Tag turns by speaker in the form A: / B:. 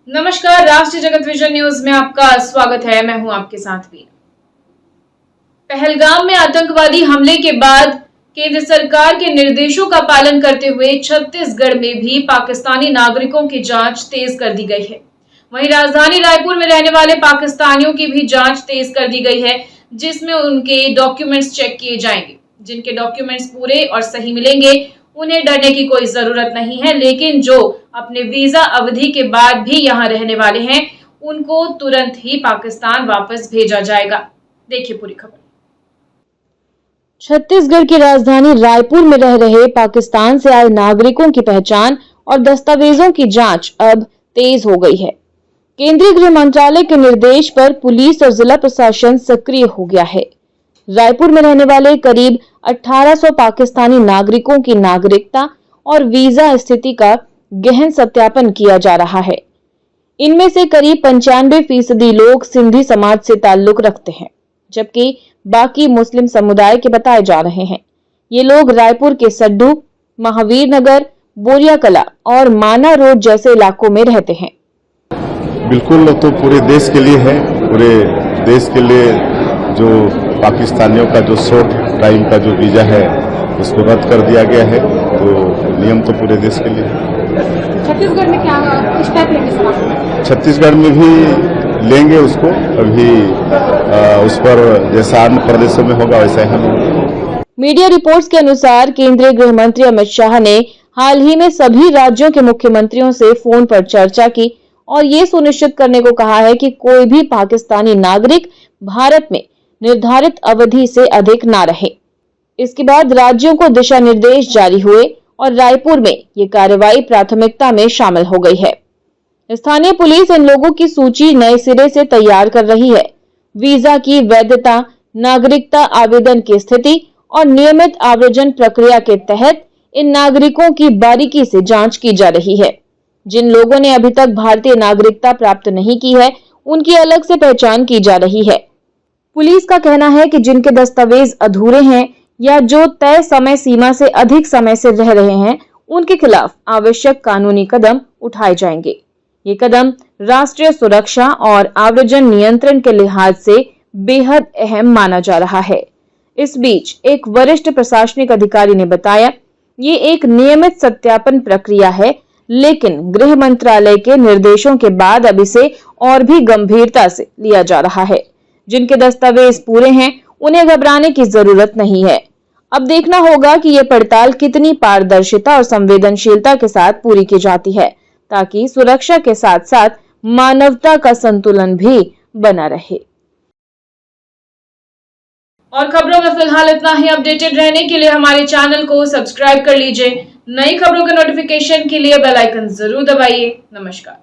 A: नमस्कार, राष्ट्रीय जगत विजन न्यूज में आपका स्वागत है। मैं हूं आपके साथ वीर। पहलगाम में आतंकवादी हमले के बाद केंद्र सरकार के निर्देशों का पालन करते हुए छत्तीसगढ़ में भी पाकिस्तानी नागरिकों की जांच तेज कर दी गई है। वहीं राजधानी रायपुर में रहने वाले पाकिस्तानियों की भी जांच तेज कर दी गई है, जिसमें उनके डॉक्यूमेंट्स चेक किए जाएंगे। जिनके डॉक्यूमेंट्स पूरे और सही मिलेंगे उन्हें डरने की कोई जरूरत नहीं है, लेकिन जो अपने वीजा अवधि के बाद भी यहाँ रहने वाले हैं उनको तुरंत ही पाकिस्तान वापस भेजा जाएगा। देखिए पूरी खबर।
B: छत्तीसगढ़ की राजधानी रायपुर में रह रहे पाकिस्तान से आए नागरिकों की पहचान और दस्तावेजों की जांच अब तेज हो गई है। केंद्रीय गृह मंत्रालय के निर्देश पर पुलिस और जिला प्रशासन सक्रिय हो गया है। रायपुर में रहने वाले करीब 1800 पाकिस्तानी नागरिकों की नागरिकता और वीजा स्थिति का गहन सत्यापन किया जा रहा है। इनमें से करीब 95% लोग सिंधी समाज से ताल्लुक रखते हैं, जबकि बाकी मुस्लिम समुदाय के बताए जा रहे हैं। ये लोग रायपुर के सड्डू, महावीर नगर, बोरिया कला और माना रोड जैसे इलाकों में रहते हैं।
C: बिल्कुल, तो पूरे देश के लिए है। पूरे देश के लिए जो पाकिस्तानियों का जो शॉर्ट टाइम का जो वीजा है उसको रद्द कर दिया गया है, तो नियम तो पूरे देश के लिए है।
D: छत्तीसगढ़ में क्या किस टाइप लेंगे?
C: छत्तीसगढ़ में भी लेंगे उसको, अभी उस पर जैसा अन्य प्रदेशों में होगा वैसा ही हम।
B: मीडिया रिपोर्ट्स के अनुसार केंद्रीय गृह मंत्री अमित शाह ने हाल ही में सभी राज्यों के मुख्यमंत्रियों से फोन पर चर्चा की और ये सुनिश्चित करने को कहा है कि कोई भी पाकिस्तानी नागरिक भारत में निर्धारित अवधि से अधिक ना रहे। इसके बाद राज्यों को दिशा निर्देश जारी हुए और रायपुर में ये कार्रवाई प्राथमिकता में शामिल हो गई है। स्थानीय पुलिस इन लोगों की सूची नए सिरे से तैयार कर रही है। वीजा की वैधता, नागरिकता आवेदन की स्थिति और नियमित आव्रजन प्रक्रिया के तहत इन नागरिकों की बारीकी से जांच की जा रही है। जिन लोगों ने अभी तक भारतीय नागरिकता प्राप्त नहीं की है, उनकी अलग से पहचान की जा रही है। पुलिस का कहना है कि जिनके दस्तावेज अधूरे हैं या जो तय समय सीमा से अधिक समय से रह रहे हैं, उनके खिलाफ आवश्यक कानूनी कदम उठाए जाएंगे। ये कदम राष्ट्रीय सुरक्षा और आव्रजन नियंत्रण के लिहाज से बेहद अहम माना जा रहा है। इस बीच एक वरिष्ठ प्रशासनिक अधिकारी ने बताया, ये एक नियमित सत्यापन प्रक्रिया है, लेकिन गृह मंत्रालय के निर्देशों के बाद अब इसे और भी गंभीरता से लिया जा रहा है। जिनके दस्तावेज पूरे हैं उन्हें घबराने की जरूरत नहीं है। अब देखना होगा कि ये पड़ताल कितनी पारदर्शिता और संवेदनशीलता के साथ पूरी की जाती है, ताकि सुरक्षा के साथ साथ मानवता का संतुलन भी बना रहे।
A: और खबरों में फिलहाल इतना ही। अपडेटेड रहने के लिए हमारे चैनल को सब्सक्राइब कर लीजिए। नई खबरों के नोटिफिकेशन के लिए बेल आइकन जरूर दबाइए। नमस्कार।